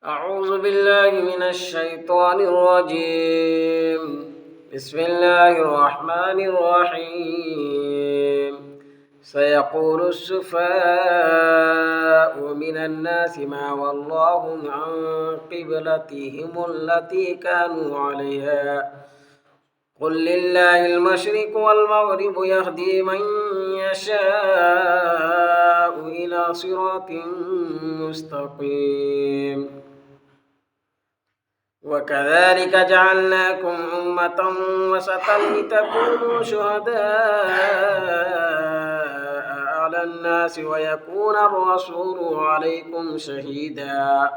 أعوذ بالله من الشيطان الرجيم. بسم الله الرحمن الرحيم. سيقول السفهاء من الناس ما ولاهم عن قبلتهم التي كانوا عليها قل لله المشرق والمغرب يهدي من يشاء إلى صراط مستقيم. وكذلك جعلناكم أمة وسطا لتكونوا شهداء على الناس ويكون الرسول عليكم شهيدا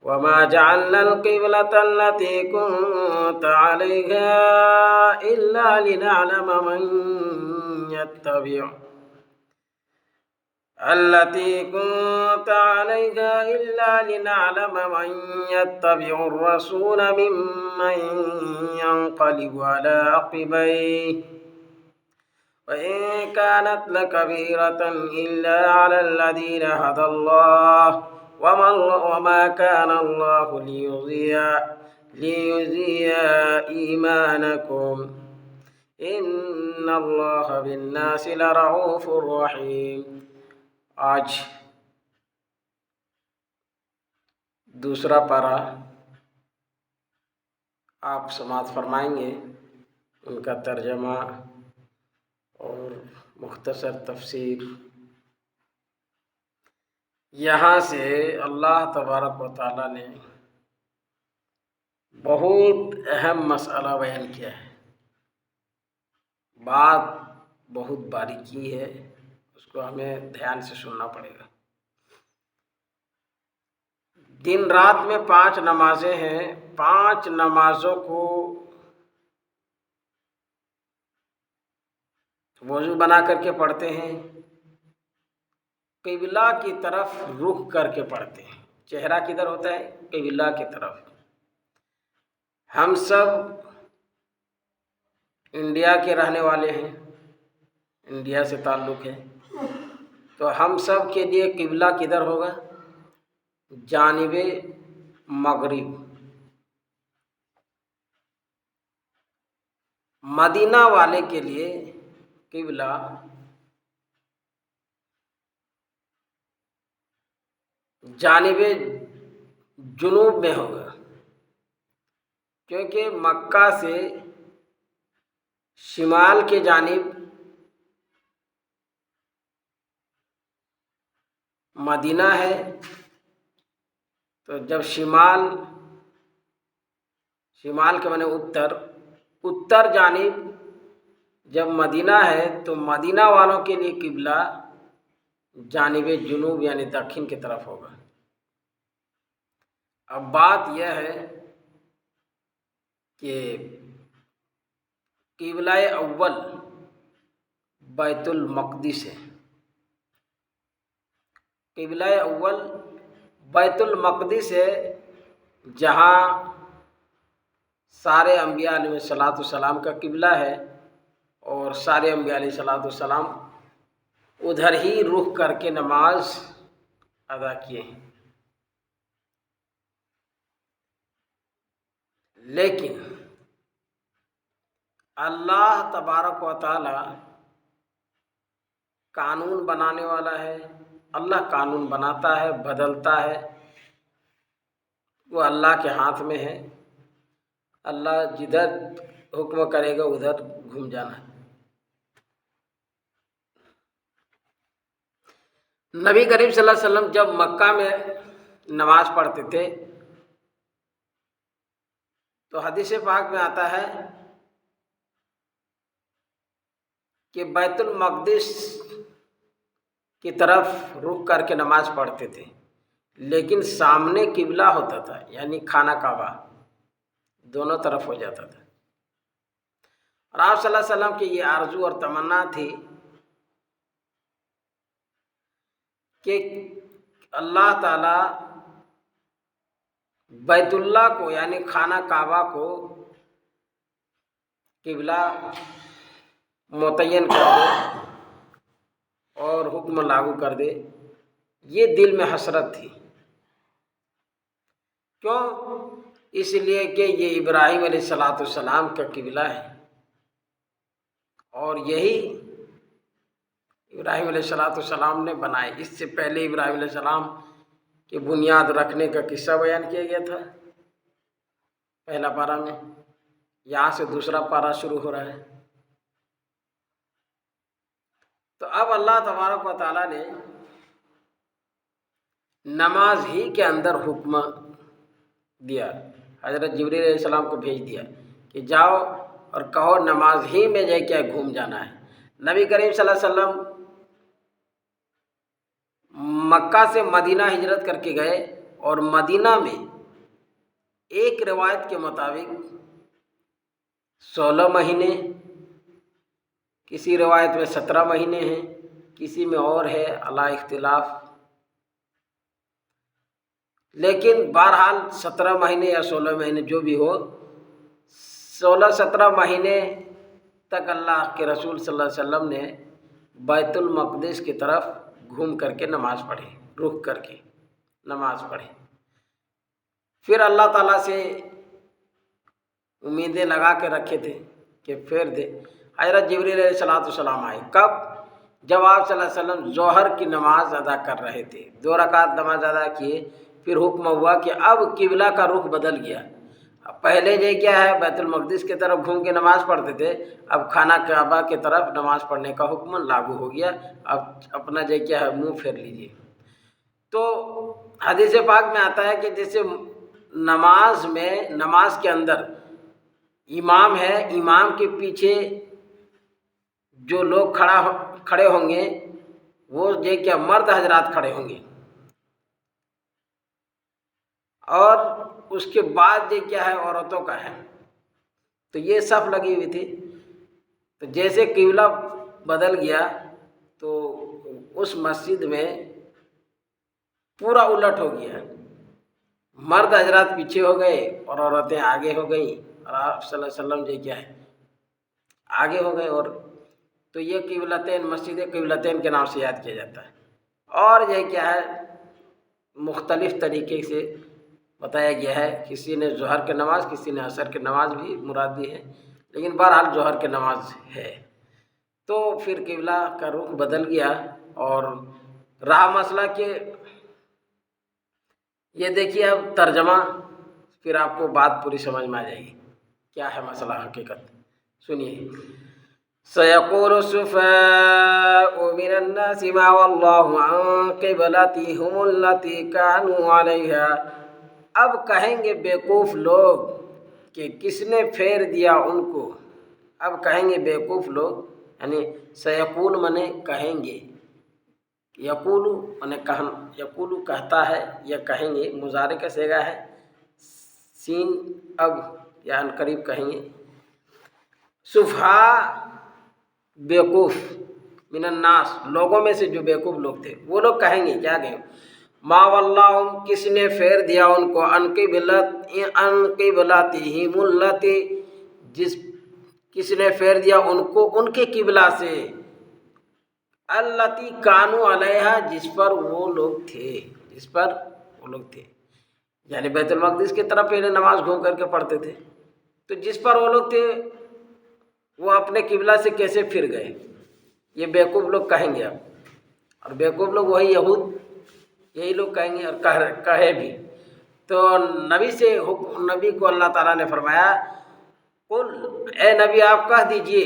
وما جعلنا القبلة التي كنت عليها إلا لنعلم من يتبع الرسول ممن ينقلب على عقبيه وإن كانت لكبيرة إلا على الذين هدى الله وما كان الله ليضيع إيمانكم إن الله بالناس لرؤوف رحيم. آج دوسرا پارہ آپ سماعت فرمائیں گے، ان کا ترجمہ اور مختصر تفسیر. یہاں سے اللہ تبارک و تعالیٰ نے بہت اہم مسئلہ بیان کیا ہے. بات بہت باریکی ہے، اس کو ہمیں دھیان سے سننا پڑے گا. دن رات میں 5 نمازیں ہیں. 5 نمازوں کو وضو بنا کر کے پڑھتے ہیں، قبلہ کی طرف رخ کر کے پڑھتے ہیں. چہرہ کدھر ہوتا ہے؟ قبلہ کی طرف. ہم سب انڈیا کے رہنے والے ہیں، انڈیا سے تعلق ہے، تو ہم سب کے لیے قبلہ کدھر ہوگا؟ جانب مغرب. مدینہ والے کے لیے قبلہ جانب جنوب میں ہوگا، کیونکہ مکہ سے شمال کے جانب مدینہ ہے. تو جب شمال کے معنی اتر جانب جب مدینہ ہے تو مدینہ والوں کے لیے قبلہ جانب جنوب یعنی دکن کی طرف ہوگا. اب بات یہ ہے کہ قبلہ اول بیت المقدس ہے. قبلہ اول بیت المقدس ہے، جہاں سارے انبیاء علیہ الصلاۃ والسلام کا قبلہ ہے، اور سارے انبیاء علیہ الصلاۃ والسلام ادھر ہی رخ کر کے نماز ادا کیے ہیں. لیکن اللہ تبارک و تعالی قانون بنانے والا ہے. اللہ قانون بناتا ہے، بدلتا ہے، وہ اللہ کے ہاتھ میں ہے. اللہ جدھر حکم کرے گا ادھر گھوم جانا ہے. نبی کریم صلی اللہ علیہ وسلم جب مکہ میں نماز پڑھتے تھے تو حدیث پاک میں آتا ہے کہ بیت المقدس کی طرف رخ کر کے نماز پڑھتے تھے، لیکن سامنے قبلہ ہوتا تھا، یعنی خانہ کعبہ دونوں طرف ہو جاتا تھا. اور آپ صلی اللہ علیہ وسلم کی یہ آرزو اور تمنا تھی کہ اللہ تعالی بیت اللہ کو یعنی خانہ کعبہ کو قبلہ متعین کر دے اور حکم لاگو کر دے. یہ دل میں حسرت تھی. کیوں؟ اس لیے کہ یہ ابراہیم علیہ السلام کا قبلہ ہے، اور یہی ابراہیم علیہ السلام نے بنائے۔ اس سے پہلے ابراہیم علیہ السلام کی بنیاد رکھنے کا قصہ بیان کیا گیا تھا پہلا پارہ میں، یہاں سے دوسرا پارہ شروع ہو رہا ہے۔ تو اب اللہ تبارک و تعالیٰ نے نماز ہی کے اندر حکم دیا، حضرت جبریل علیہ السلام کو بھیج دیا کہ جاؤ اور کہو نماز ہی میں جائے کیا گھوم جانا ہے۔ نبی کریم صلی اللہ علیہ وسلم مکہ سے مدینہ ہجرت کر کے گئے، اور مدینہ میں ایک روایت کے مطابق 16 مہینے، کسی روایت میں 17 مہینے ہیں، کسی میں اور ہے علی اختلاف، لیکن بہرحال 17 مہینے یا 16 مہینے جو بھی ہو، 16-17 مہینے تک اللہ کے رسول صلی اللہ علیہ وسلم نے بیت المقدس کی طرف گھوم کر کے نماز پڑھی، رخ کر کے نماز پڑھی۔ پھر اللہ تعالیٰ سے امیدیں لگا کے رکھے تھے کہ پھر دے۔ حضرت جبریل علیہ السلام آئے، کب؟ جب آپ صلی اللہ علیہ وسلم ظہر کی نماز ادا کر رہے تھے، 2 رکعت نماز ادا کیے، پھر حکم ہوا کہ اب قبلہ کا رخ بدل گیا۔ پہلے یہ کیا ہے، بیت المقدس کی طرف گھوم کے نماز پڑھتے تھے، اب خانہ کعبہ کی طرف نماز پڑھنے کا حکم لاگو ہو گیا، اب اپنا یہ کیا ہے منہ پھیر لیجیے۔ تو حدیث پاک میں آتا ہے کہ جیسے نماز کے اندر امام ہے، امام کے پیچھے جو لوگ کھڑے ہوں گے وہ یہ کیا مرد حضرات کھڑے ہوں گے، اور اس کے بعد یہ کیا ہے عورتوں کا ہے۔ تو یہ صف لگی ہوئی تھی، تو جیسے قبلہ بدل گیا تو اس مسجد میں پورا الٹ ہو گیا، مرد حضرات پیچھے ہو گئے اور عورتیں آگے ہو گئیں، اور آپ صلی اللہ علیہ وسلم یہ کیا ہے آگے ہو گئے۔ اور تو یہ قبلتین، مسجد قبلتین کے نام سے یاد کیا جاتا ہے۔ اور یہ کیا ہے مختلف طریقے سے بتایا گیا ہے، کسی نے ظہر کی نماز، کسی نے عصر کی نماز بھی مراد دی ہے، لیکن بہرحال ظہر کی نماز ہے۔ تو پھر قبلہ کا رخ بدل گیا، اور رہا مسئلہ کہ یہ دیکھیے اب ترجمہ، پھر آپ کو بات پوری سمجھ میں آ جائے گی کیا ہے مسئلہ حقیقت۔ سنیے، سَيَقُولُ السُّفَهَاءُ مِنَ النَّاسِ مَا وَلَّاهُمْ عَن قِبْلَتِهِمُ الَّتِي كَانُوا عَلَيْهَا، اب کہیں گے بیوقوف لوگ کہ کس نے پھیر دیا ان کو۔ اب کہیں گے بیوقوف لوگ، یعنی سیقول منے کہیں گے، یقولو منے یقولو کہتا ہے یا کہیں گے، مضارع کا صیغہ ہے، سین اب یا ان قریب کہیں گے۔ سفہاء بیوقوف، من الناس لوگوں میں سے جو بیوقوف لوگ تھے وہ لوگ کہیں گے، کیا کہیں؟ ما واللہم کس نے پھیر دیا ان کو، ان قبلتہم التی کس نے پھیر دیا ان کو ان کے قبلہ سے، التی کانوا علیہا جس پر وہ لوگ تھے، یعنی بیت المقدس کی طرف پہلے نماز گھوم کر کے پڑھتے تھے، تو جس پر وہ لوگ تھے وہ اپنے قبلہ سے کیسے پھر گئے، یہ بیوقوف لوگ کہیں گے۔ اب اور بیوقوف لوگ وہی یہود، یہی لوگ کہیں گے، اور کہے بھی۔ تو نبی کو اللہ تعالیٰ نے فرمایا، قل اے نبی آپ کہہ دیجئے،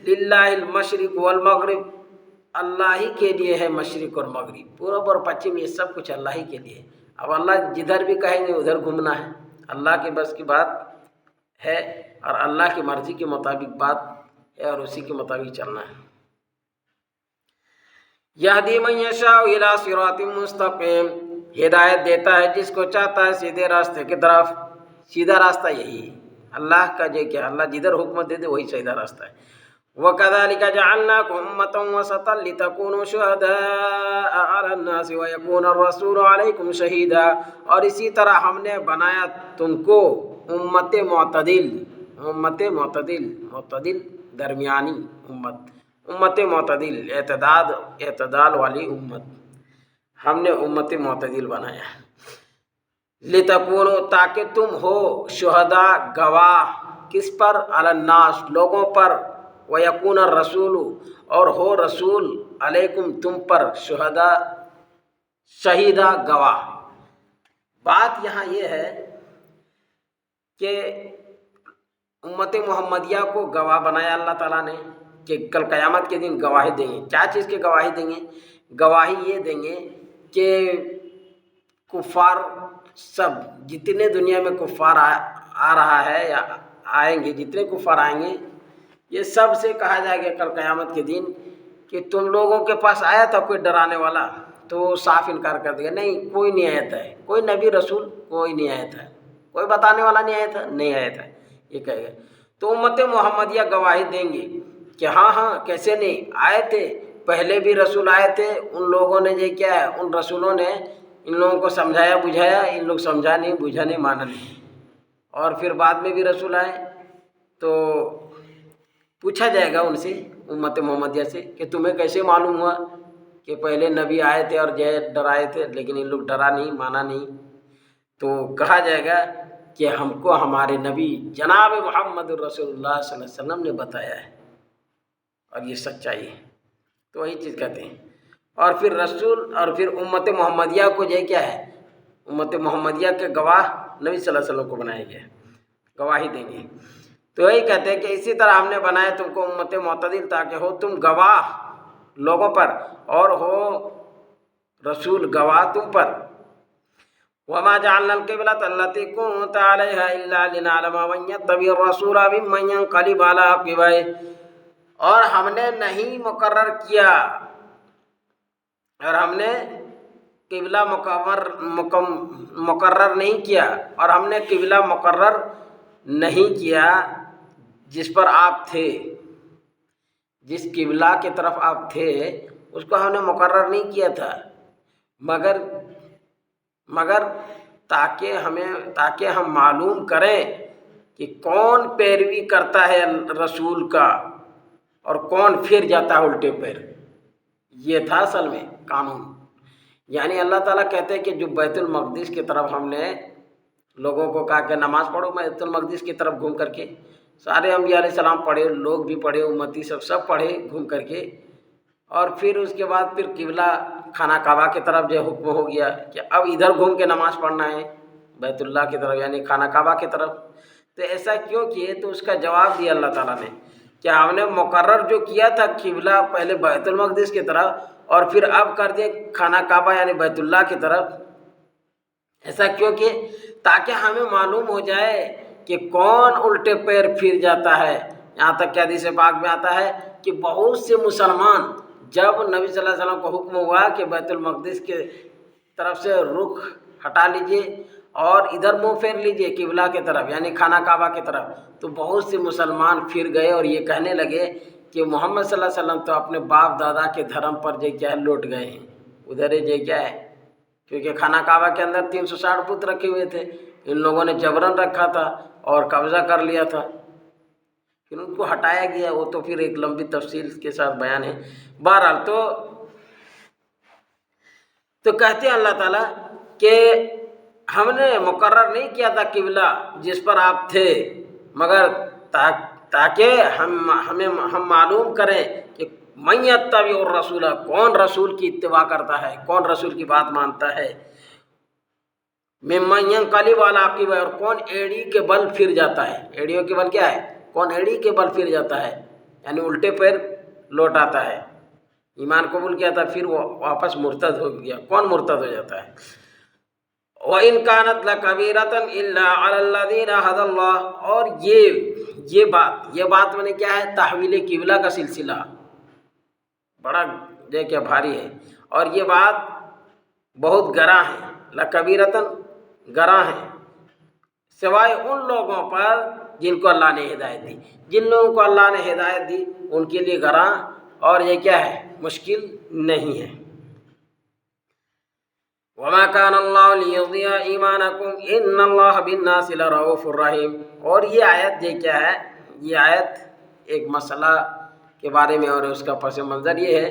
للہ المشرق والمغرب، اللہ ہی کے لیے ہے مشرق اور مغرب، پورب اور پچھم، یہ سب کچھ اللہ ہی کے لیے۔ اب اللہ جدھر بھی کہیں گے ادھر گھومنا ہے، اللہ کے بس کی بات ہے، اور اللہ کی مرضی کے مطابق بات ہے، اور اسی کے مطابق چلنا ہے۔ یہدی من یشاء الی صراط مستقیم، ہدایت دیتا ہے جس کو چاہتا ہے سیدھے راستے کی طرف۔ سیدھا راستہ یہی ہے اللہ کا، جو کہ اللہ جدھر حکم دے دے وہی سیدھا راستہ ہے۔ وَكَذَلِكَ جَعَلْنَاكُمْ أُمَّةً وَسَطًا لِتَكُونُوا شُهَدَاءَ عَلَى النَّاسِ وَيَكُونَ الرَّسُولُ عَلَيْكُمْ شَهِيدًا، اور اسی طرح ہم نے بنایا تم کو امت معتدل درمیانی امت معتدل، اعتدال والی امت، ہم نے امت معتدل بنایا۔ لتکونو تاکہ تم ہو شہداء گواہ کس پر علی الناس لوگوں پر ویکون الرسول اور ہو رسول علیکم تم پر شہداء شہیدہ گواہ۔ بات یہاں یہ ہے کہ امت محمدیہ کو گواہ بنایا اللہ تعالیٰ نے کہ کل قیامت کے دن گواہی دیں گے۔ کیا چیز کی گواہی دیں گے؟ گواہی یہ دیں گے کہ کفار سب جتنے دنیا میں کفار آ رہا ہے یا آئیں گے، جتنے کفار آئیں گے یہ سب سے کہا جائے گا کل قیامت کے دن کہ تم لوگوں کے پاس آیا تھا کوئی ڈرانے والا، تو وہ صاف انکار کر دیا، نہیں کوئی نہیں آیا تھا، کوئی نبی رسول کوئی نہیں آیا تھا، کوئی بتانے والا نہیں آیا تھا، نہیں آیا تھا، یہ کہے گا۔ تو امت محمدیہ گواہی دیں گے کہ ہاں ہاں کیسے نہیں آئے تھے، پہلے بھی رسول آئے تھے، ان لوگوں نے یہ کیا ہے، ان رسولوں نے ان لوگوں کو سمجھایا بجھایا، ان لوگ سمجھا نہیں بجھا نہیں مانا نہیں، اور پھر بعد میں بھی رسول آئے تو پوچھا جائے گا ان سے، امت محمدیہ سے، کہ تمہیں کیسے معلوم ہوا کہ پہلے نبی آئے تھے اور جو ڈرائے تھے لیکن ان لوگ ڈرا نہیں مانا نہیں؟ تو کہا جائے گا کہ ہم کو ہمارے نبی جناب محمد الرسول اللہ صلی اللہ علیہ وسلم نے بتایا ہے اور یہ سچائی ہے، تو وہی چیز کہتے ہیں۔ اور پھر رسول اور پھر امت محمدیہ کو یہ کیا ہے، امت محمدیہ کے گواہ نبی صلی اللہ علیہ وسلم کو بنایا گیا، گواہی دیں گے۔ تو یہی کہتے ہیں کہ اسی طرح ہم نے بنایا تم کو امت معتدل تاکہ ہو تم گواہ لوگوں پر اور ہو رسول گواہ تم پر۔ وما جعلنا القبلة التي كنت عليها إلا لنعلم من يتبع الرسول ممن ينقلب على عقبيه، اور ہم نے نہیں مقرر کیا، اور ہم نے قبلہ مقرر نہیں کیا، اور ہم نے قبلہ مقرر نہیں کیا جس پر آپ تھے، جس قبلہ کی طرف آپ تھے اس کو ہم نے مقرر نہیں کیا تھا، مگر تاکہ ہم معلوم کریں کہ کون پیروی کرتا ہے رسول کا اور کون پھر جاتا ہے الٹے پیر۔ یہ تھا اصل میں قانون، یعنی اللہ تعالیٰ کہتے ہیں کہ جو بیت المقدس کی طرف ہم نے لوگوں کو کہا کہ نماز پڑھو بیت المقدس کی طرف گھوم کر کے، سارے انبیاء علیہ السلام پڑھے، لوگ بھی پڑھے، امتی سب پڑھے گھوم کر کے، اور پھر اس کے بعد پھر قبلہ خانہ کعبہ کی طرف جو حکم ہو گیا کہ اب ادھر گھوم کے نماز پڑھنا ہے بیت اللہ کی طرف یعنی خانہ کعبہ کی طرف۔ تو ایسا کیوں کیے؟ تو اس کا جواب دیا اللہ تعالیٰ نے کہ ہم نے مقرر جو کیا تھا قبلہ پہلے بیت المقدس کی طرف اور پھر اب کر دیا خانہ کعبہ یعنی بیت اللہ کی طرف۔ ایسا کیوں کہ تاکہ ہمیں معلوم ہو جائے کہ کون الٹے پیر پھر جاتا ہے۔ یہاں تک کہ حدیث پاک میں آتا ہے کہ بہت سے مسلمان جب نبی صلی اللہ علیہ وسلم کو حکم ہوا کہ بیت المقدس کے طرف سے رخ ہٹا لیجئے اور ادھر منہ پھیر لیجئے قبلہ کی طرف یعنی خانہ کعبہ کی طرف، تو بہت سے مسلمان پھر گئے اور یہ کہنے لگے کہ محمد صلی اللہ علیہ وسلم تو اپنے باپ دادا کے دھرم پر جو کیا ہے لوٹ گئے ہیں، ادھر جو کیا ہے، کیونکہ خانہ کعبہ کے اندر 360 بت رکھے ہوئے تھے، ان لوگوں نے جبرن رکھا تھا اور قبضہ کر لیا تھا، پھر ان کو ہٹایا گیا، وہ تو پھر ایک لمبی تفصیل کے ساتھ بیان ہے۔ بہرحال تو کہتے ہیں اللہ تعالیٰ کہ ہم نے مقرر نہیں کیا تھا قبلہ جس پر آپ تھے، مگر تاکہ ہم معلوم کریں کہ من یتبع الرسول، کون رسول کی اتباع کرتا ہے، کون رسول کی بات مانتا ہے، ممن ینقلب علی عقبیہ، اور کون ایڑی کے بل پھر جاتا ہے۔ ایڑیوں کے بل کیا ہے؟ کون ایڑی کے بل پھر جاتا ہے یعنی الٹے پیر لوٹ آتا ہے، ایمان قبول کیا تھا پھر وہ واپس مرتد ہو گیا، کون مرتد ہو جاتا ہے۔ وَإِن كَانَتْ لَكَبِيرَةً إِلَّا عَلَى الَّذِينَ هَدَى اللَّهُ، اور یہ بات میں نے کیا ہے، تحویل قبلہ کا سلسلہ بڑا کیا بھاری ہے، اور یہ بات بہت گراں ہے، لَكَبِيرَةً گراں ہے، سوائے ان لوگوں پر جن کو اللہ نے ہدایت دی، جن لوگوں کو اللہ نے ہدایت دی ان کے لیے گراں اور یہ کیا ہے، مشکل نہیں ہے۔ وَمَا كَانَ اللَّهُ لِيُضِيعَ إِيمَانَكُمْ إِنَّ اللَّهَ بِالنَّاسِ لَرَءُوفٌ رَحِيمٌ۔ اور یہ آیت یہ کیا ہے، یہ آیت ایک مسئلہ کے بارے میں اور اس کا پس منظر یہ ہے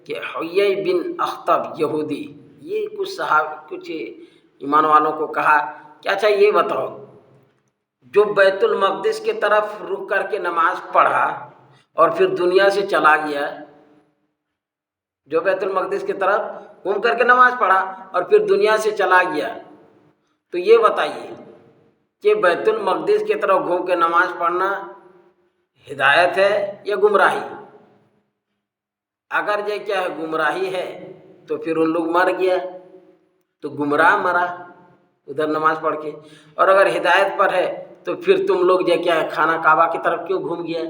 کہ حیی بن اخطب یہودی، یہ کچھ ایمان والوں کو کہا کہ اچھا یہ بتاؤ، جو بیت المقدس کی طرف رخ کر کے نماز پڑھا اور پھر دنیا سے چلا گیا، جو بیت المقدس کی طرف گھوم کر کے نماز پڑھا اور پھر دنیا سے چلا گیا، تو یہ بتائیے کہ بیت المقدس کی طرف گھوم کے نماز پڑھنا ہدایت ہے یا گمراہی؟ اگر یہ کیا ہے گمراہی ہے تو پھر ان لوگ مر گیا تو گمراہ مرا ادھر نماز پڑھ کے، اور اگر ہدایت پر ہے تو پھر تم لوگ یہ کیا ہے خانہ کعبہ کی طرف کیوں گھوم گیا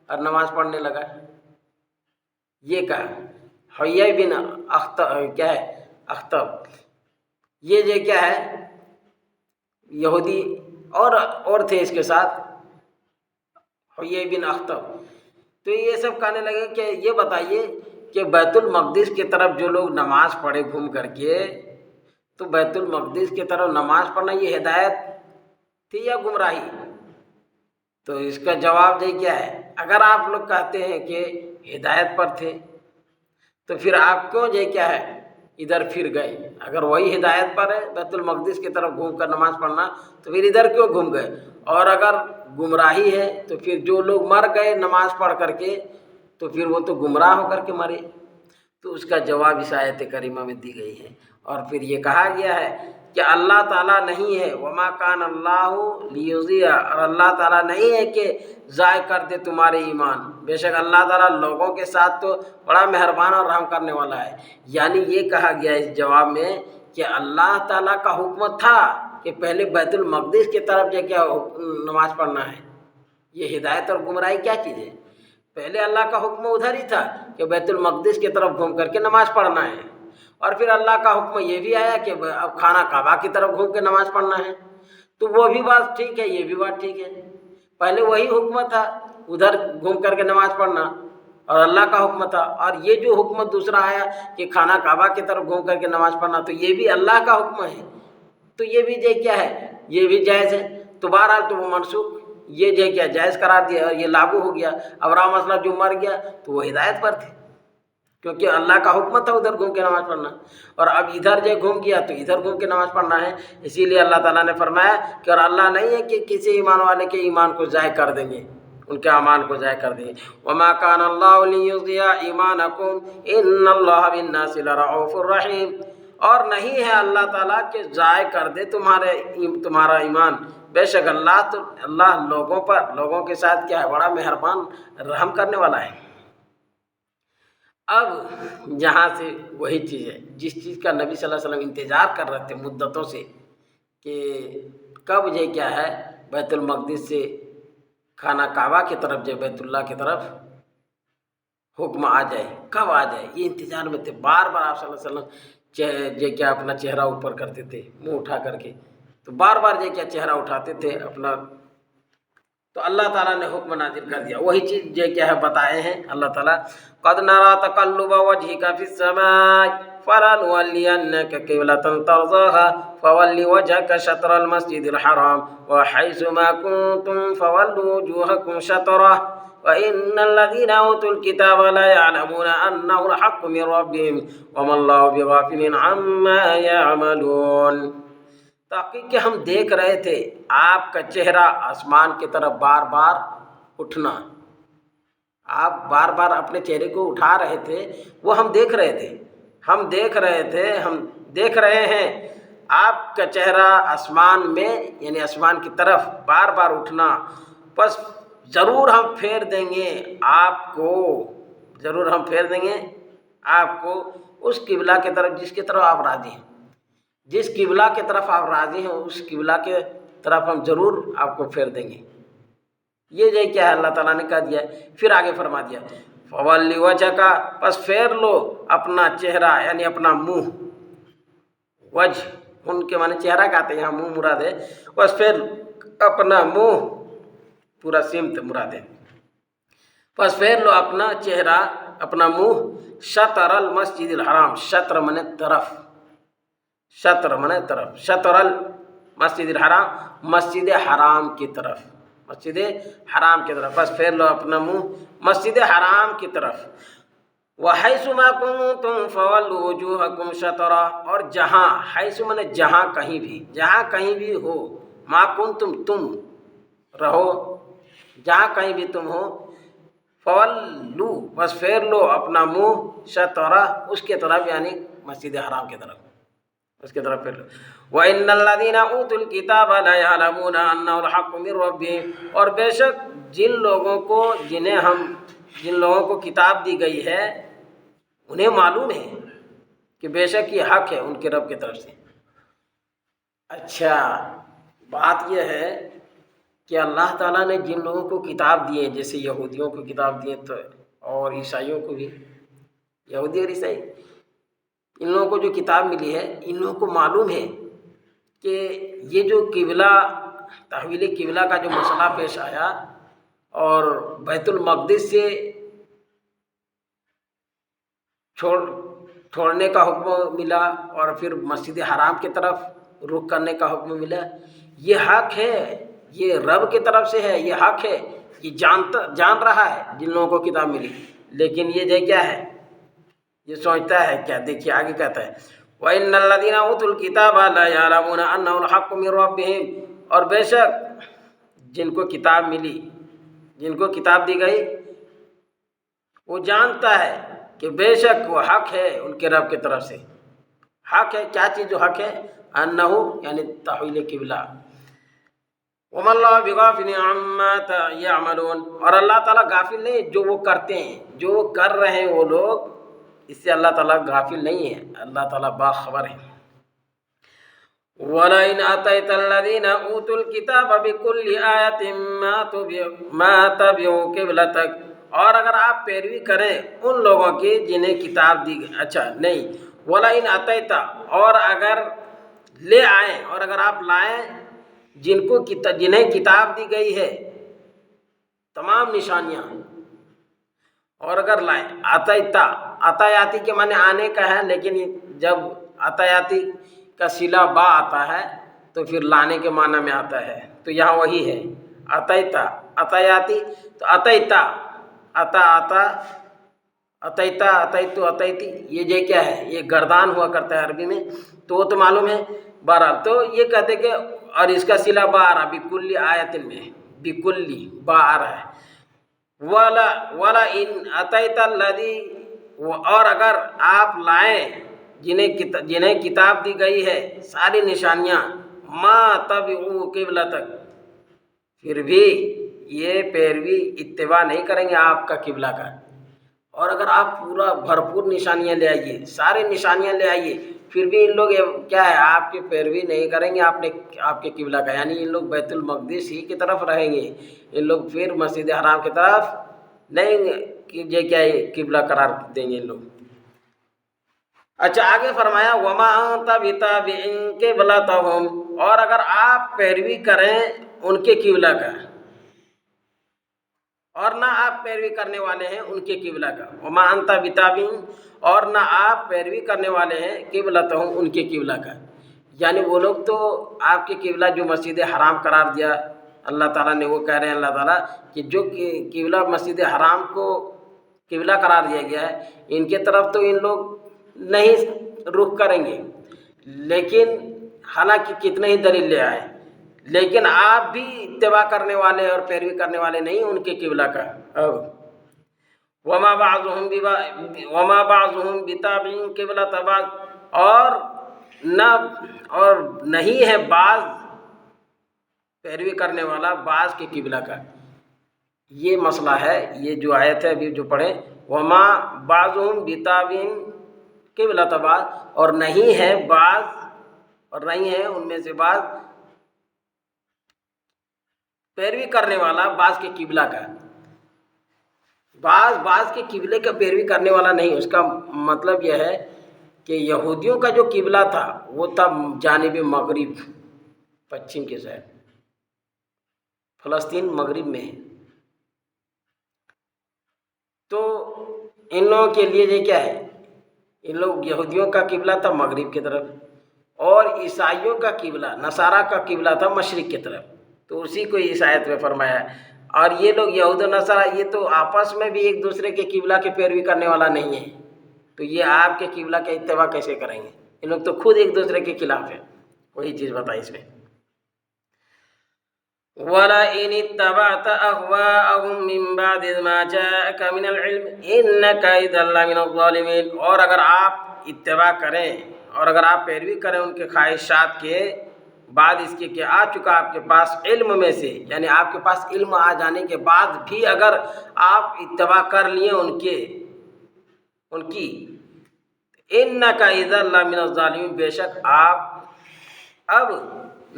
اور نماز پڑھنے لگا؟ یہ کہا حیی بن اخطب کیا ہے اخطب، یہ کیا ہے یہودی اور تھے اس کے ساتھ حیی بن اخطب، تو یہ سب کہنے لگے کہ یہ بتائیے کہ بیت المقدس کی طرف جو لوگ نماز پڑھے گھوم کر کے، تو بیت المقدس کی طرف نماز پڑھنا یہ ہدایت تھی یا گمراہی؟ تو اس کا جواب یہ کیا ہے، اگر آپ لوگ کہتے ہیں کہ ہدایت پر تھے تو پھر آپ کیوں یہ کیا ہے ادھر پھر گئے؟ اگر وہی ہدایت پر ہے بیت المقدس کی طرف گھوم کر نماز پڑھنا تو پھر ادھر کیوں گھوم گئے؟ اور اگر گمراہی ہے تو پھر جو لوگ مر گئے نماز پڑھ کر کے تو پھر وہ تو گمراہ ہو کر کے مرے۔ تو اس کا جواب اس آیت کریمہ میں دی گئی ہے، اور پھر یہ کہا گیا ہے کہ اللہ تعالیٰ نہیں ہے وما کان اللہ لیضیع، اور اللہ تعالیٰ نہیں ہے کہ ضائع کر دے تمہارے ایمان، بے شک اللہ تعالیٰ لوگوں کے ساتھ تو بڑا مہربان اور رحم کرنے والا ہے۔ یعنی یہ کہا گیا اس جواب میں کہ اللہ تعالیٰ کا حکم تھا کہ پہلے بیت المقدس کی طرف جو کیا نماز پڑھنا ہے۔ یہ ہدایت اور گمراہی کیا چیز ہے؟ پہلے اللہ کا حکم ادھر ہی تھا کہ بیت المقدس کی طرف گھوم کر کے نماز پڑھنا ہے، اور پھر اللہ کا حکم یہ بھی آیا کہ اب خانہ کعبہ کی طرف گھوم کے نماز پڑھنا ہے۔ تو وہ بھی بات ٹھیک ہے، یہ بھی بات ٹھیک ہے، پہلے وہی حکم تھا ادھر گھوم کر کے نماز پڑھنا اور اللہ کا حکم تھا، اور یہ جو حکم دوسرا آیا کہ خانہ کعبہ کی طرف گھوم کر کے نماز پڑھنا تو یہ بھی اللہ کا حکم ہے، تو یہ بھی جو کیا ہے یہ بھی جائز ہے۔ تو بہرحال تو وہ منسوخ، یہ جو کیا جائز قرار دیا اور یہ لاگو ہو گیا۔ ابراہیم مسئلہ جو مر گیا تو وہ ہدایت پر تھے کیونکہ اللہ کا حکم تھا ادھر گھوم کے نماز پڑھنا، اور اب ادھر جو گھوم گیا تو ادھر گھوم کے نماز پڑھنا ہے۔ اسی لیے اللہ تعالیٰ نے فرمایا کہ اور اللہ نہیں ہے کہ کسی ایمان والے کے ایمان کو ضائع کر دیں گے، ان کے اعمال کو ضائع کر دیں گے۔ وما کان اللہ لیضیع ایمانکم ان اللہ بالناس لرؤوف رحیم، اور نہیں ہے اللہ تعالیٰ کہ ضائع کر دے تمہارا ایمان، بے شک اللہ لوگوں کے ساتھ کیا ہے بڑا مہربان رحم کرنے والا ہے۔ اب یہاں سے وہی چیز ہے جس چیز کا نبی صلی اللہ علیہ وسلم انتظار کر رہے تھے مدتوں سے کہ کب یہ کیا ہے بیت المقدس سے خانہ کعبہ کی طرف جو بیت اللہ کی طرف حکم آ جائے، کب آ جائے، یہ انتظار میں تھے۔ بار بار آپ صلی اللہ علیہ وسلم یہ کیا اپنا چہرہ اوپر کرتے تھے منہ اٹھا کر کے، تو بار بار یہ کیا چہرہ اٹھاتے تھے اپنا، تو اللہ تعالیٰ نے حکم نازل کر دیا۔ وہی چیز جو کیا ہے بتائے ہیں اللہ تعالیٰ، قد نرى تقلب وجهك في السماء فلنولينك قبلة ترضاها فول وجهك شطر المسجد الحرام وحيث ما كنتم فولوا وجوهكم شطره وإن الذين أوتوا الكتاب لا يعلمون أنه الحق من ربهم وما الله بغافل عما يعملون۔ تحقیق کہ ہم دیکھ رہے تھے آپ کا چہرہ آسمان کی طرف بار بار اٹھنا، آپ بار بار اپنے چہرے کو اٹھا رہے تھے، وہ ہم دیکھ رہے تھے، ہم دیکھ رہے ہیں آپ کا چہرہ آسمان میں یعنی آسمان کی طرف بار بار اٹھنا، بس ضرور ہم پھیر دیں گے آپ کو، ضرور ہم پھیر دیں گے آپ کو اس قبلہ کی طرف جس کی طرف آپ راضی ہیں، جس قبلہ کی طرف آپ راضی ہیں اس قبلہ کی طرف ہم ضرور آپ کو پھیر دیں گے۔ یہ جو کیا ہے اللہ تعالیٰ نے کہہ دیا، پھر آگے فرما دیا فولی وجہ، پس پھیر لو اپنا چہرہ یعنی اپنا منہ، وجہ ان کے معنی چہرہ کہتے ہیں، یہاں منہ مراد ہے، بس پھر اپنا منہ پورا سمت مراد ہے، پس پھیر لو اپنا چہرہ اپنا منہ شطر المسجد الحرام، شطر منے طرف، شطر منے طرف، شطر المسجد الحرام مسجد حرام کی طرف، مسجد حرام کی طرف، بس پھیر لو اپنا منہ مسجد حرام کی طرف، وَحَيْثُ مَا كُنتُمْ فَوَلُّوا وُجُوهَكُمْ شَطْرَهُ، اور جہاں، حیث مانے جہاں کہیں بھی ہو، ما کنتم تم رہو، جہاں کہیں بھی تم ہو، فولو بس پھیر لو اپنا منہ، شطرہ اس کے طرف، یعنی مسجد حرام کی طرف، اس کی طرف پھیر لو۔ وَإِنَّ الَّذِينَ أُوتُوا الْكِتَابَ لَيَعْلَمُونَ أَنَّهُ الْحَقُّ مِنْ رَبِّهِمْ، اور بے شک جن لوگوں کو کتاب دی گئی ہے انہیں معلوم ہے کہ بے شک یہ حق ہے ان کے رب کی طرف سے۔ اچھا، بات یہ ہے کہ اللہ تعالیٰ نے جن لوگوں کو کتاب دی ہے، جیسے یہودیوں کو کتاب دی ہے تو، اور عیسائیوں کو بھی، یہودی اور عیسائی، ان لوگوں کو جو کتاب ملی ہے، ان لوگوں کو معلوم ہے کہ یہ جو قبلہ، تحویل قبلہ کا جو مسئلہ پیش آیا اور بیت المقدس سے چھوڑنے کا حکم ملا اور پھر مسجد حرام کی طرف رخ کرنے کا حکم ملا، یہ حق ہے، یہ رب کی طرف سے ہے، یہ حق ہے، یہ جان رہا ہے جن لوگوں کو کتاب ملی، لیکن یہ کیا ہے، یہ سوچتا ہے کیا؟ دیکھیے آگے کہتا ہے وَإِنَّ الَّذِينَ أُوتُوا الْكِتَابَ لَيَعْلَمُونَ أَنَّهُ الْحَقُّ مِنْ رَبِّهِمْ، اور بے شک جن کو کتاب ملی، جن کو کتاب دی گئی، وہ جانتا ہے کہ بے شک وہ حق ہے ان کے رب کی طرف سے۔ حق ہے، کیا چیز جو حق ہے؟ انہو یعنی تحویل قبلہ۔ وَمَا اللَّهُ بِغَافِلٍ عَمَّا يَعْمَلُونَ، اور اللہ تعالیٰ غافل نہیں جو وہ کرتے ہیں، جو وہ کر رہے ہیں وہ لوگ، اس سے اللہ تعالیٰ غافل نہیں ہے، اللہ تعالیٰ باخبر ہے۔ وَلَئِنْ آتَيْتَ الَّذِينَ أُوتُوا الْكِتَابَ بِكُلِّ آيَةٍ مَا تَبِعُوا قِبْلَتَكَ، اور اگر آپ پیروی کریں ان لوگوں کی جنہیں کتاب دی گئی، اچھا نہیں، وَلَئِنْ آتَيْتَ، اور اگر لے آئیں، اور اگر آپ لائیں جنہیں کتاب دی گئی ہے تمام نشانیاں، اور اگر لائیں، آتایاتی کے معنی آنے کا ہے، لیکن جب آتایاتی کا صلہ با آتا ہے تو پھر لانے کے معنی میں آتا ہے، تو یہاں وہی ہے آتایاتی، تو اتیتی، یہ کیا ہے؟ یہ گردان ہوا کرتا ہے عربی میں، تو وہ تو معلوم ہے۔ بہرحال تو یہ کہتے کہ، اور اس کا صلہ با آ رہا بکلی آیتن میں، بکلی با آ رہا ہے، وَلَئِنْ أَتَيْتَ الَّذِي، اور اگر آپ لائیں جنہیں کتاب دی گئی ہے ساری نشانیاں، ما تَبِعُوا قِبْلَتَكَ، پھر بھی یہ پیروی اتباع نہیں کریں گے آپ کا قبلہ کا، اور اگر آپ پورا بھرپور نشانیاں لے آئیے، سارے نشانیاں لے آئیے، پھر بھی ان لوگ کیا ہے، آپ کی پیروی نہیں کریں گے آپ کے قبلہ کا، یعنی ان لوگ بیت المقدس ہی کی طرف رہیں گے، ان لوگ پھر مسجد حرام کی طرف نہیں، یہ کیا ہے، قبلہ قرار دیں گے ان لوگ۔ اچھا آگے فرمایا وَمَا أَنْتَ بِتَابِعٍ قِبْلَتَهُمْ، اور اگر آپ پیروی کریں ان کے قبلہ کا، اور نہ آپ پیروی کرنے والے ہیں ان کے قبلہ کا، وَمَا أَنْتَ بِتَابِعٍ، اور نہ آپ پیروی کرنے والے ہیں قبلتہم ان کے قبلہ کا، یعنی وہ لوگ تو آپ کے قبلہ جو مسجد حرام قرار دیا اللہ تعالیٰ نے، وہ کہہ رہے ہیں اللہ تعالیٰ کہ جو قبلہ مسجد حرام کو قبلہ قرار دیا گیا ہے ان کے طرف تو ان لوگ نہیں رخ کریں گے، لیکن حالانکہ کتنے ہی دلیل لے آئے، لیکن آپ بھی اتباع کرنے والے اور پیروی کرنے والے نہیں ان کے قبلہ کا۔ وَمَا بَعْضُهُمْ بِتَابِعٍ قِبْلَةَ بَعْضٍ، اور نہیں ہے بعض پیروی کرنے والا بعض کے قبلہ کا، یہ مسئلہ ہے۔ یہ جو آیت ہے ابھی جو پڑھے، وَمَا بَعْضُهُمْ بِتَابِعٍ قِبْلَةَ بَعْضٍ، اور نہیں ہے بعض، اور نہیں ہے ان میں سے بعض پیروی کرنے والا بعض کے قبلہ کا، بعض کے قبلے کا پیروی کرنے والا نہیں، اس کا مطلب یہ ہے کہ یہودیوں کا جو قبلہ تھا وہ تھا جانب مغرب، پچھم کے سائڈ، فلسطین مغرب میں ہے، تو ان لوگوں کے لیے یہ کیا ہے، ان لوگ یہودیوں کا قبلہ تھا مغرب کی طرف، اور عیسائیوں کا قبلہ، نصارہ کا قبلہ تھا مشرق کی طرف، تو اسی کو اس آیت میں فرمایا اور یہ لوگ یہود و نصارہ یہ تو آپس میں بھی ایک دوسرے کے قبلہ کے پیروی کرنے والا نہیں ہے، تو یہ آپ کے قبلہ کا اتباع کیسے کریں گے؟ یہ لوگ تو خود ایک دوسرے کے خلاف ہیں۔ وہی چیز بتائی اس میں، وَلَئِنِ اتَّبَعْتَ أَهْوَاءَهُم مِّن بَعْدِ مَا جَاءَكَ مِنَ الْعِلْمِ إِنَّكَ إِذًا لَّمِنَ الظَّالِمِينَ۔ اور اگر آپ اتباع کریں اور اگر آپ پیروی کریں ان کے خواہشات کے بعد اس کے کہ آ چکا آپ کے پاس علم میں سے، یعنی آپ کے پاس علم آ جانے کے بعد بھی اگر آپ اتباع کر لیے ان کی إِنَّكَ إِذًا لَّمِنَ الظَّالِمِينَ، بے شک آپ اب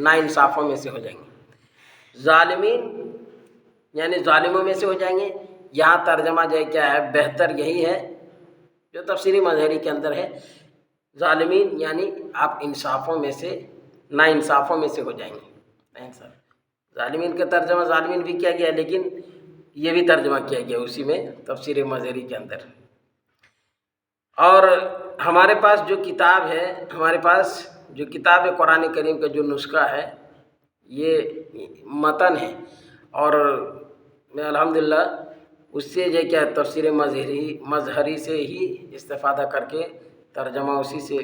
ناانصافوں میں سے ہو جائیں گے۔ ظالمین یعنی ظالموں میں سے ہو جائیں گے۔ یہاں ترجمہ جو ہے کیا ہے، بہتر یہی ہے جو تفسیری مظہری کے اندر ہے، ظالمین یعنی آپ انصافوں میں سے ناانصافوں میں سے ہو جائیں گے۔ ناانصاف ظالمین کا ترجمہ ظالمین بھی کیا گیا، لیکن یہ بھی ترجمہ کیا گیا اسی میں تفسیر مظہری کے اندر۔ اور ہمارے پاس جو کتاب ہے، ہمارے پاس جو کتاب ہے قرآن کریم کا جو نسخہ ہے یہ متن ہے، اور میں الحمدللہ اس سے جو کیا تفسیر مظہری سے ہی استفادہ کر کے ترجمہ اسی سے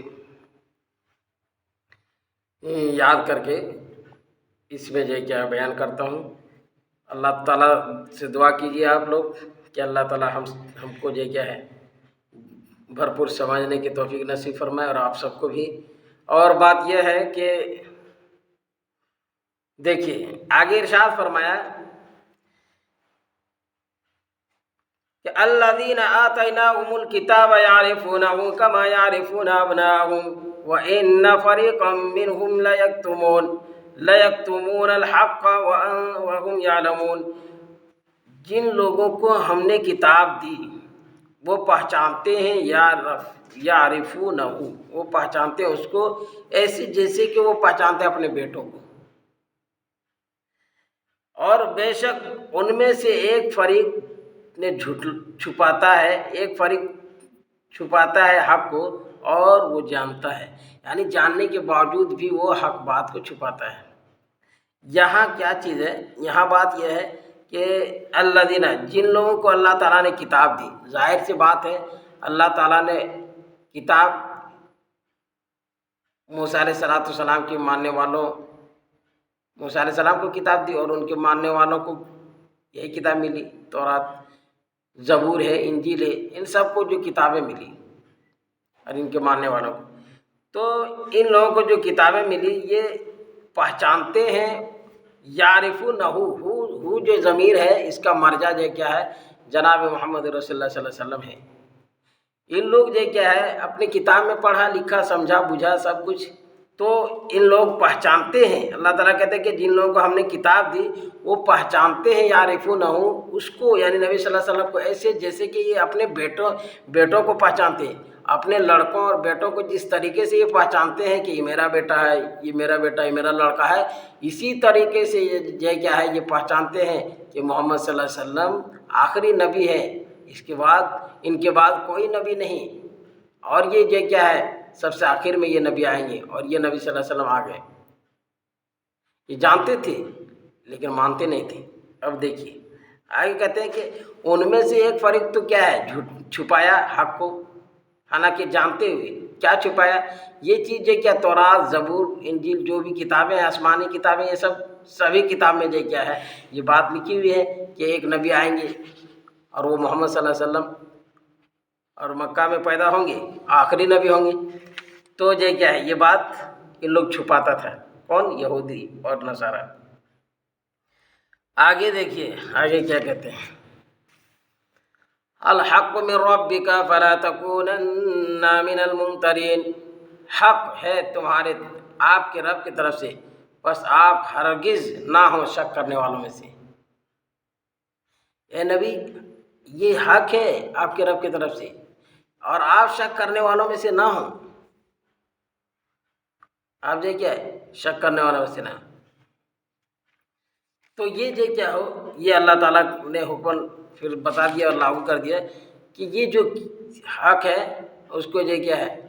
یاد کر کے اس میں جو کیا بیان کرتا ہوں۔ اللہ تعالیٰ سے دعا کیجیے آپ لوگ کہ اللہ تعالیٰ ہم کو جو کیا ہے بھرپور سمجھنے کی توفیق نصیب فرمائے، اور آپ سب کو بھی۔ اور بات یہ ہے کہ دیکھیے آگے ارشاد فرمایا کہ الذین آتیناہم الکتاب یعرفونہ کما یعرفون ابناءہم وإن فریقا منہم لیکتمون الحق وہم یعلمون۔ جن لوگوں کو ہم نے کتاب دی وہ پہچانتے ہیں یعرفونہ، وہ پہچانتے ہیں اس کو ایسے جیسے کہ وہ پہچانتے ہیں اپنے بیٹوں کو، اور بے شک ان میں سے ایک فریق نے چھپاتا ہے، ایک فریق چھپاتا ہے حق کو اور وہ جانتا ہے، یعنی جاننے کے باوجود بھی وہ حق بات کو چھپاتا ہے۔ یہاں کیا چیز ہے، یہاں بات یہ ہے کہ الذین، جن لوگوں کو اللہ تعالیٰ نے کتاب دی، ظاہر سی بات ہے اللہ تعالیٰ نے کتاب موسیٰ علیہ السلام کی ماننے والوں، موسیٰ علیہ السلام کو کتاب دی اور ان کے ماننے والوں کو یہی کتاب ملی، تورات، زبور ہے، انجیل ہے، ان سب کو جو کتابیں ملی اور ان کے ماننے والوں کو، تو ان لوگوں کو جو کتابیں ملی یہ پہچانتے ہیں یعرفونہ، ہو جو ضمیر ہے اس کا مرجع جو کیا ہے جناب محمد رسول اللہ صلی اللہ علیہ وسلم ہے۔ ان لوگ جو کیا ہے اپنی کتاب میں پڑھا لکھا سمجھا بجھا سب کچھ، تو ان لوگ پہچانتے ہیں، اللہ تعالیٰ کہتے ہیں کہ جن لوگوں کو ہم نے کتاب دی وہ پہچانتے ہیں یعرفونہ اس کو، یعنی نبی صلی اللہ علیہ وسلم کو ایسے جیسے کہ یہ اپنے بیٹوں کو پہچانتے ہیں، اپنے لڑکوں اور بیٹوں کو جس طریقے سے یہ پہچانتے ہیں کہ یہ میرا بیٹا ہے، یہ میرا بیٹا، یہ میرا لڑکا ہے، اسی طریقے سے یہ کیا ہے یہ پہچانتے ہیں کہ محمد صلی اللہ علیہ وسلم آخری نبی ہے، اس کے بعد ان کے بعد کوئی نبی نہیں، اور یہ جو کیا ہے سب سے آخر میں یہ نبی آئیں گے، اور یہ نبی صلی اللہ علیہ وسلم آ گئے۔ یہ جانتے تھے لیکن مانتے نہیں تھے۔ اب دیکھیے آگے کہتے ہیں کہ ان میں سے ایک فریق تو کیا ہے چھپایا حق کو، حالانکہ جانتے ہوئے کیا چھپایا، یہ چیز جو کیا تورات، زبور، انجیل جو بھی کتابیں ہیں آسمانی کتابیں، یہ سبھی کتاب میں جو کیا ہے یہ بات لکھی ہوئی ہے کہ ایک نبی آئیں گے اور وہ محمد صلی اللہ علیہ وسلم اور مکہ میں پیدا ہوں گے، آخری نبی ہوں گے۔ تو یہ کیا ہے یہ بات ان لوگ چھپاتا تھا، کون؟ یہودی اور نصارہ۔ آگے دیکھیے آگے کیا کہتے ہیں، الحق من ربک فلا تکونن من الممترین، حق ہے تمہارے آپ کے رب کی طرف سے، بس آپ ہرگز نہ ہو شک کرنے والوں میں سے۔ اے نبی یہ حق ہے آپ کے رب کی طرف سے اور آپ شک کرنے والوں میں سے نہ ہوں، آپ جو کیا ہے شک کرنے والوں میں سے نہ ہوں۔ تو یہ جو کیا ہو یہ اللہ تعالیٰ نے حکم پھر بتا دیا اور لاگو کر دیا کہ یہ جو حق ہے اس کو جو کیا ہے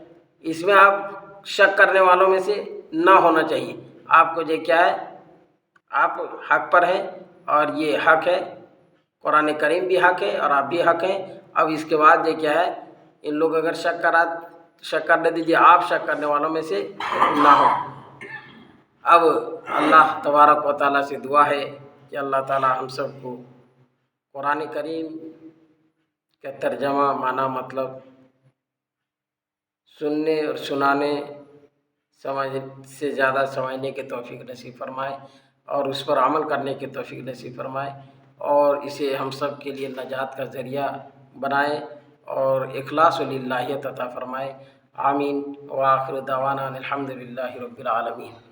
اس میں آپ شک کرنے والوں میں سے نہ ہونا چاہیے، آپ کو جو کیا ہے آپ حق پر ہیں اور یہ حق ہے، قرآن کریم بھی حق ہے اور آپ بھی حق ہیں۔ اب اس کے بعد یہ کیا ہے، ان لوگ اگر شک کرنے دیجیے، آپ شک کرنے والوں میں سے نہ ہو۔ اب اللہ تبارک و تعالیٰ سے دعا ہے کہ اللہ تعالیٰ ہم سب کو قرآن کریم کا ترجمہ، معنی، مطلب سننے اور سنانے سمجھ سے زیادہ سمجھنے کی توفیق نصیب فرمائے اور اس پر عمل کرنے کی توفیق نصیب فرمائے اور اسے ہم سب کے لیے نجات کا ذریعہ بنائے اور اخلاص و للہیت عطا فرمائے۔ آمین۔ وآخر دعوانا الحمد للہ رب العالمین۔